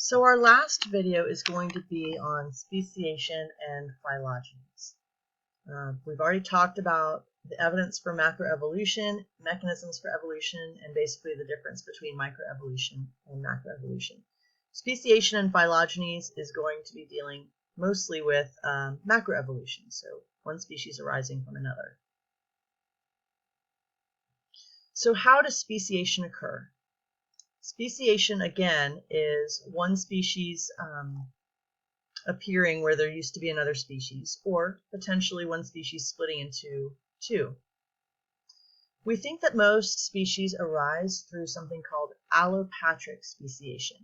So our last video is going to be on speciation and phylogenies. We've already talked about the evidence for macroevolution, mechanisms for evolution, and basically the difference between microevolution and macroevolution. Speciation and phylogenies is going to be dealing mostly with macroevolution, so one species arising from another. So how does speciation occur? Speciation, again, is one species appearing where there used to be another species, or potentially one species splitting into two. We think that most species arise through something called allopatric speciation.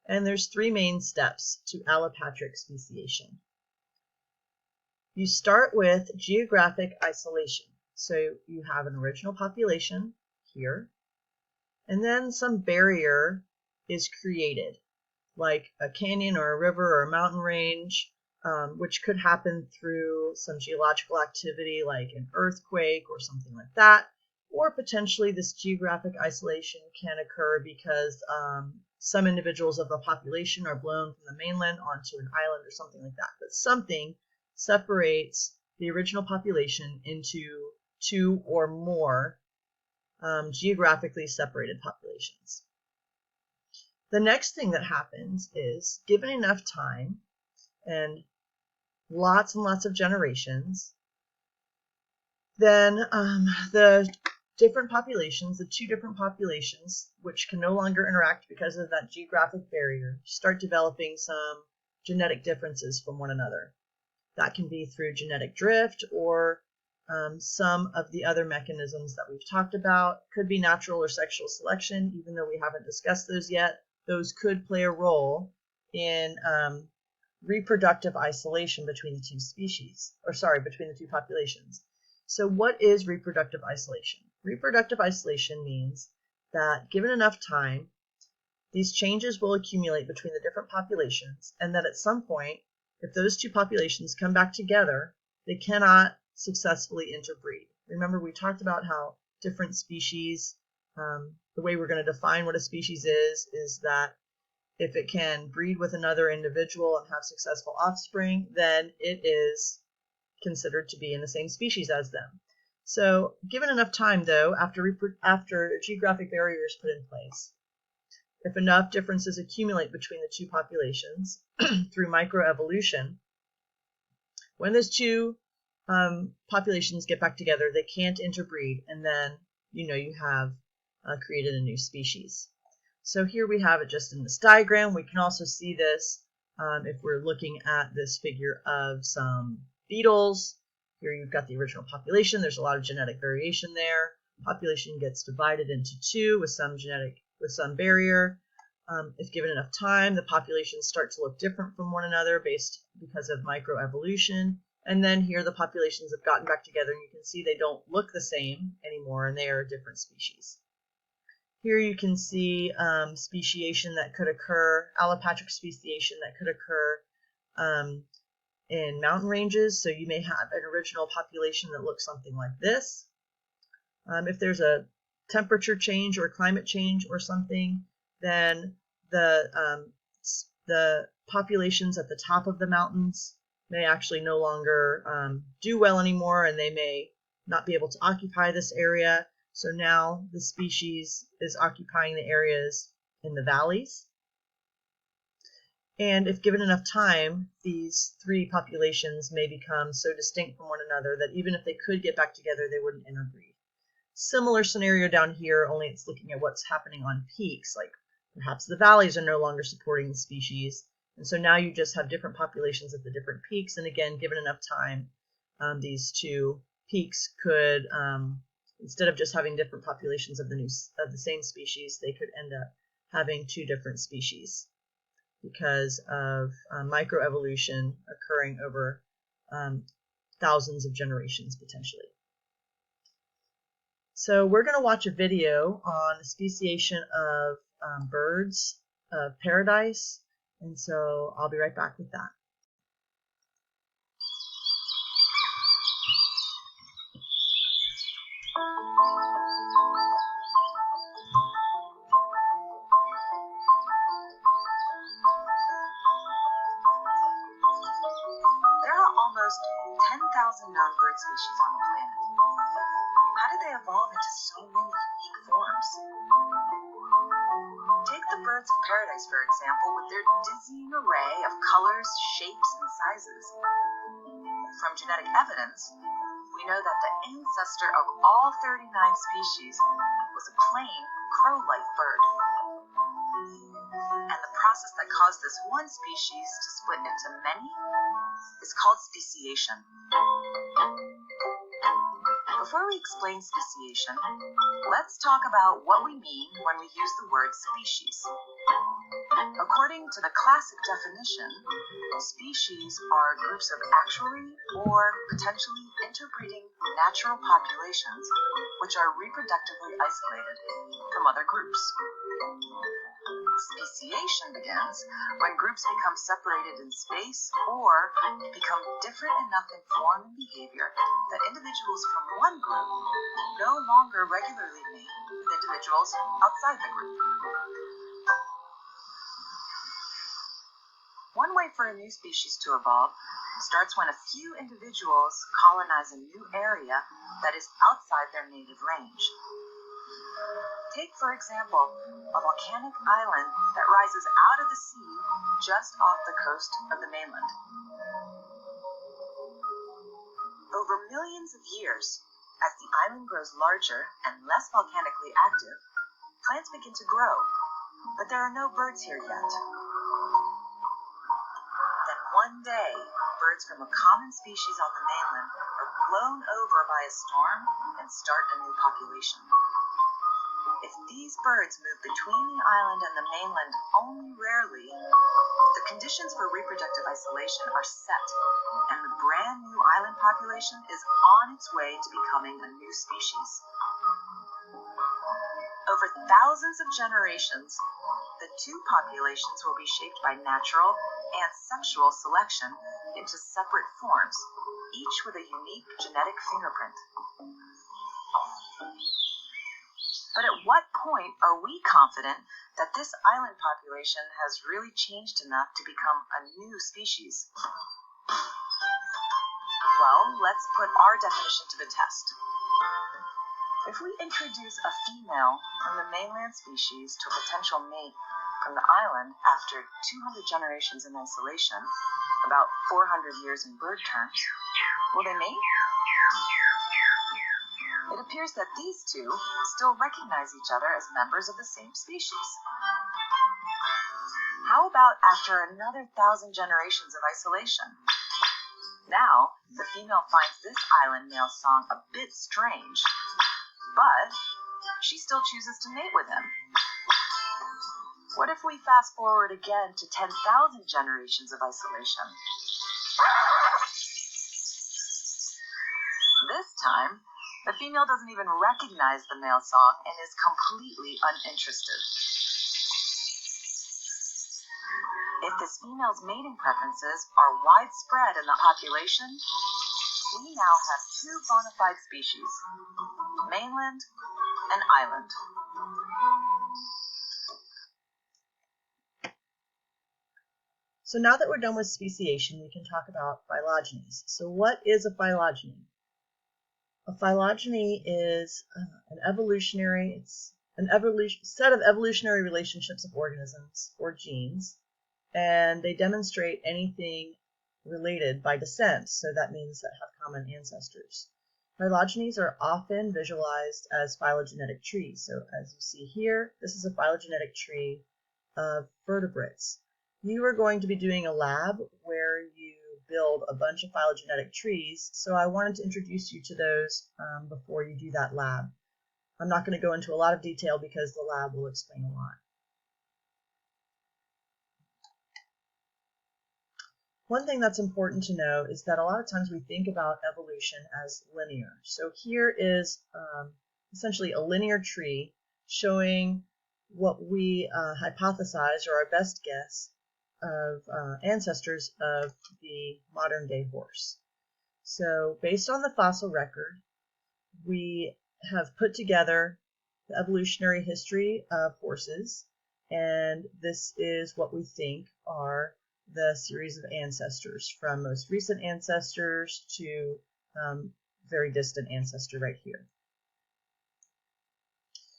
And there's three main steps to allopatric speciation. You start with geographic isolation. So you have an original population here, and then some barrier is created, like a canyon or a river or a mountain range, which could happen through some geological activity like an earthquake or something like that, or potentially this geographic isolation can occur because some individuals of the population are blown from the mainland onto an island or something like that. But something separates the original population into two or more geographically separated populations. The next thing that happens is, given enough time and lots of generations, then the different populations, the two different populations, which can no longer interact because of that geographic barrier, start developing some genetic differences from one another. That can be through genetic drift or some of the other mechanisms that we've talked about. Could be natural or sexual selection, even though we haven't discussed those yet. Those could play a role in reproductive isolation between the two species, between the two populations. So what is reproductive isolation? Reproductive isolation means that given enough time, these changes will accumulate between the different populations, and that at some point, if those two populations come back together, they cannot successfully interbreed. Remember, we talked about how different species, the way we're going to define what a species is that if it can breed with another individual and have successful offspring, then it is considered to be in the same species as them. So given enough time, though, after a geographic barrier is put in place, if enough differences accumulate between the two populations through microevolution, when those two populations get back together, they can't interbreed, and then you have created a new species. So here we have it just in this diagram. We can also see this if we're looking at this figure of some beetles. Here you've got the original population. There's a lot of genetic variation there. Population gets divided into two with some barrier. If given enough time, the populations start to look different from one another because of microevolution. And then here the populations have gotten back together, and you can see they don't look the same anymore, and they are a different species. Here you can see speciation that could occur, allopatric speciation that could occur in mountain ranges. So you may have an original population that looks something like this. If there's a temperature change or climate change or something, then the populations at the top of the mountains may actually no longer do well anymore, and they may not be able to occupy this area. So now the species is occupying the areas in the valleys. And if given enough time, these three populations may become so distinct from one another that even if they could get back together, they wouldn't interbreed. Similar scenario down here, only it's looking at what's happening on peaks, like perhaps the valleys are no longer supporting the species. And so now you just have different populations at the different peaks. And again, given enough time, these two peaks could, instead of just having different populations of the same species, they could end up having two different species because of microevolution occurring over thousands of generations potentially. So we're going to watch a video on the speciation of birds of paradise, and so I'll be right back with that. bird species on the planet. How did they evolve into so many unique forms? Take the birds of paradise, for example, with their dizzying array of colors, shapes, and sizes. From genetic evidence, we know that the ancestor of all 39 species was a plain, crow-like bird. And the process that caused this one species to split into many is called speciation. Before we explain speciation, let's talk about what we mean when we use the word species. According to the classic definition, species are groups of actually or potentially interbreeding natural populations which are reproductively isolated from other groups. Speciation begins when groups become separated in space or become different enough in form and behavior that individuals from one group no longer regularly mate with individuals outside the group. One way for a new species to evolve starts when a few individuals colonize a new area that is outside their native range. Take, for example, a volcanic island that rises out of the sea just off the coast of the mainland. Over millions of years, as the island grows larger and less volcanically active, plants begin to grow, but there are no birds here yet. Then one day, birds from a common species on the mainland are blown over by a storm and start a new population. If these birds move between the island and the mainland only rarely, the conditions for reproductive isolation are set, and the brand new island population is on its way to becoming a new species. Over thousands of generations, the two populations will be shaped by natural and sexual selection into separate forms, each with a unique genetic fingerprint. But at what point are we confident that this island population has really changed enough to become a new species? Well, let's put our definition to the test. If we introduce a female from the mainland species to a potential mate from the island after 200 generations in isolation, about 400 years in bird terms, will they mate? It appears that these two still recognize each other as members of the same species. How about after another 1,000 generations of isolation? Now, the female finds this island male's song a bit strange, but she still chooses to mate with him. What if we fast forward again to 10,000 generations of isolation? This time, the female doesn't even recognize the male song and is completely uninterested. If this female's mating preferences are widespread in the population, we now have two bona fide species, mainland and island. So now that we're done with speciation, we can talk about phylogenies. So what is a phylogeny? A phylogeny is it's an set of evolutionary relationships of organisms or genes, and they demonstrate anything related by descent, so that means that have common ancestors. Phylogenies are often visualized as phylogenetic trees. So as you see here, this is a phylogenetic tree of vertebrates. You are going to be doing a lab where you build a bunch of phylogenetic trees, so I wanted to introduce you to those before you do that lab. I'm not going to go into a lot of detail because the lab will explain a lot. One thing that's important to know is that a lot of times we think about evolution as linear. So here is essentially a linear tree showing what we hypothesize, or our best guess, of ancestors of the modern day horse. So based on the fossil record, we have put together the evolutionary history of horses, and this is what we think are the series of ancestors, from most recent ancestors to very distant ancestor right here.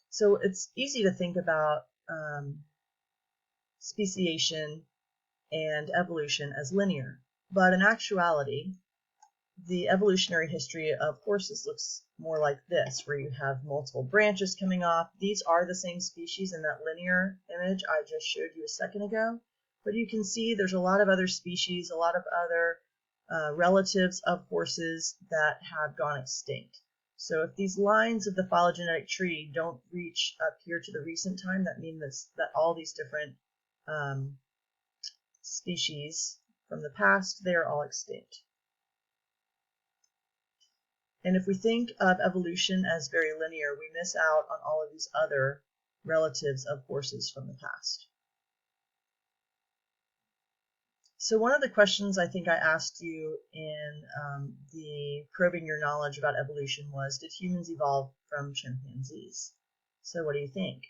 So it's easy to think about speciation and evolution as linear, but in actuality, the evolutionary history of horses looks more like this, where you have multiple branches coming off. These are the same species in that linear image I just showed you a second ago, but you can see there's a lot of other species, a lot of other relatives of horses that have gone extinct. So if these lines of the phylogenetic tree don't reach up here to the recent time, that means that all these different species from the past, they are all extinct. And if we think of evolution as very linear, we miss out on all of these other relatives of horses from the past. So one of the questions I think I asked you in the Probing Your Knowledge about evolution was, did humans evolve from chimpanzees? So what do you think?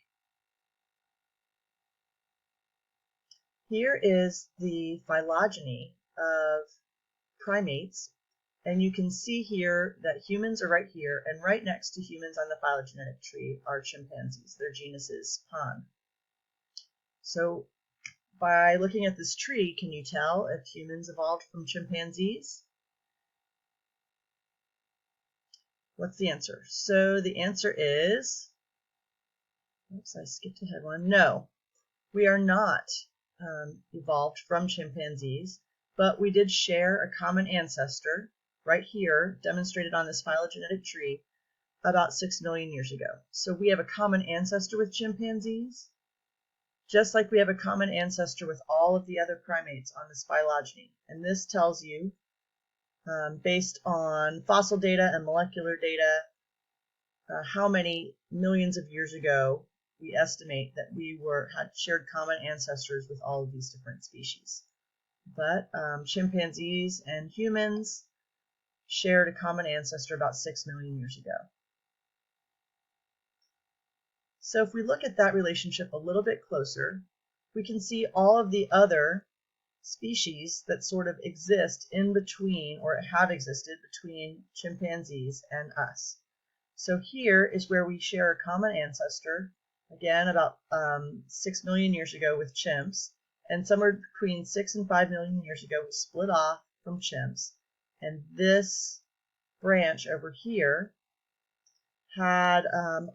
Here is the phylogeny of primates. And you can see here that humans are right here, and right next to humans on the phylogenetic tree are chimpanzees. Their genus is Pan. So by looking at this tree, can you tell if humans evolved from chimpanzees? What's the answer? So the answer is, oops, I skipped ahead one. No, we are not evolved from chimpanzees, but we did share a common ancestor right here, demonstrated on this phylogenetic tree, about 6 million years ago. So we have a common ancestor with chimpanzees, just like we have a common ancestor with all of the other primates on this phylogeny. And this tells you, based on fossil data and molecular data, how many millions of years ago we estimate that we had shared common ancestors with all of these different species. But chimpanzees and humans shared a common ancestor about 6 million years ago. So if we look at that relationship a little bit closer, we can see all of the other species that sort of exist in between, or have existed between chimpanzees and us. So here is where we share a common ancestor, again about 6 million years ago with chimps, and somewhere between 6 and 5 million years ago we split off from chimps. And this branch over here had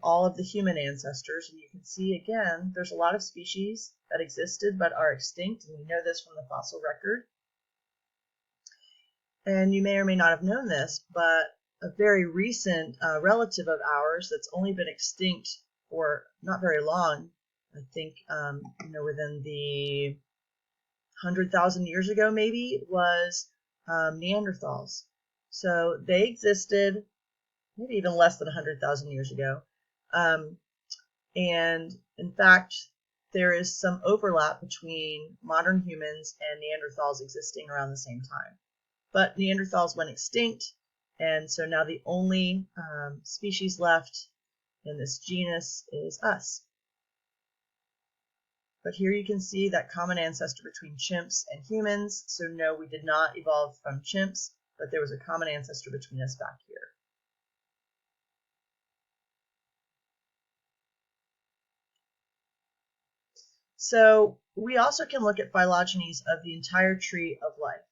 all of the human ancestors. And you can see, again, there's a lot of species that existed but are extinct, and we know this from the fossil record. And you may or may not have known this, but a very recent relative of ours that's only been extinct for not very long, I think, within the 100,000 years ago maybe, was Neanderthals. So they existed maybe even less than 100,000 years ago. And in fact, there is some overlap between modern humans and Neanderthals existing around the same time. But Neanderthals went extinct, and so now the only species left in this genus is us. But here you can see that common ancestor between chimps and humans. So no, we did not evolve from chimps, but there was a common ancestor between us back here. So we also can look at phylogenies of the entire tree of life.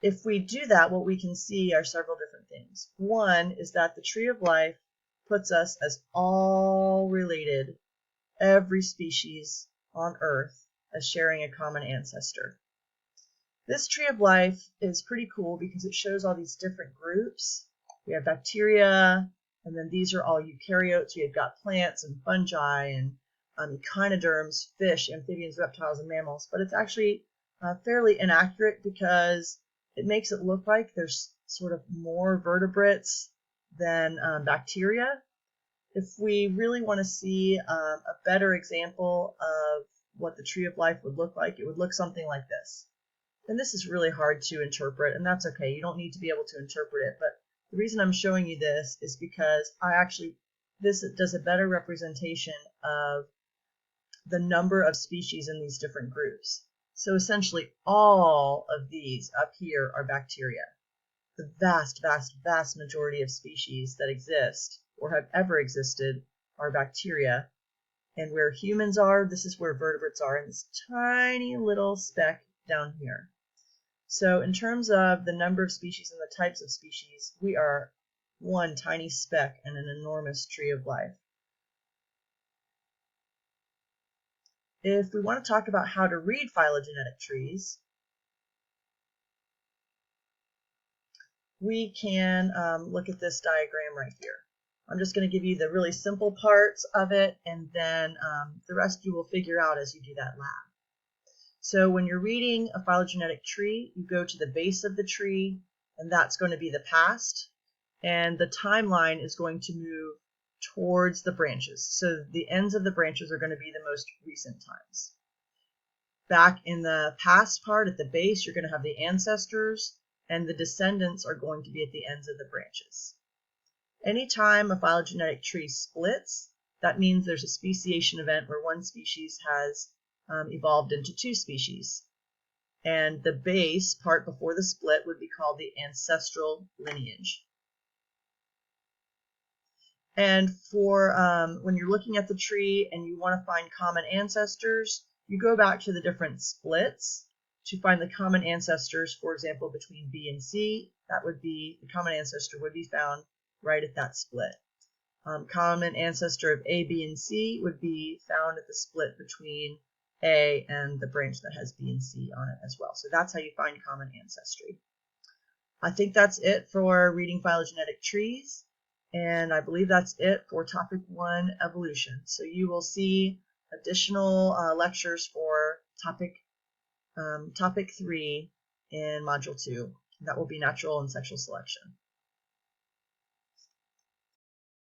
If we do that, what we can see are several different things. One is that the tree of life puts us as all related, every species on Earth, as sharing a common ancestor. This tree of life is pretty cool because it shows all these different groups. We have bacteria, and then these are all eukaryotes. We've got plants and fungi and echinoderms, fish, amphibians, reptiles, and mammals. But it's actually fairly inaccurate because it makes it look like there's sort of more vertebrates than bacteria. If we really want to see a better example of what the tree of life would look like, it would look something like this. And this is really hard to interpret, and that's okay. You don't need to be able to interpret it, but the reason I'm showing you this is because this does a better representation of the number of species in these different groups. So essentially all of these up here are bacteria. the vast, vast, vast majority of species that exist or have ever existed are bacteria. And where humans are, this is where vertebrates are in this tiny little speck down here. So in terms of the number of species and the types of species, we are one tiny speck in an enormous tree of life. If we want to talk about how to read phylogenetic trees, we can look at this diagram right here. I'm just going to give you the really simple parts of it, and then the rest you will figure out as you do that lab. So when you're reading a phylogenetic tree, you go to the base of the tree, and that's going to be the past, and the timeline is going to move towards the branches. So the ends of the branches are going to be the most recent times. Back in the past part at the base, you're going to have the ancestors, and the descendants are going to be at the ends of the branches. Anytime a phylogenetic tree splits, that means there's a speciation event where one species has evolved into two species. And the base part before the split would be called the ancestral lineage. And for when you're looking at the tree and you want to find common ancestors, you go back to the different splits to find the common ancestors, for example, between B and C. That would be, the common ancestor would be found right at that split. Common ancestor of A, B, and C would be found at the split between A and the branch that has B and C on it as well. So that's how you find common ancestry. I think that's it for reading phylogenetic trees, and I believe that's it for topic 1, evolution. So you will see additional lectures for topic 3 in module 2. That will be natural and sexual selection.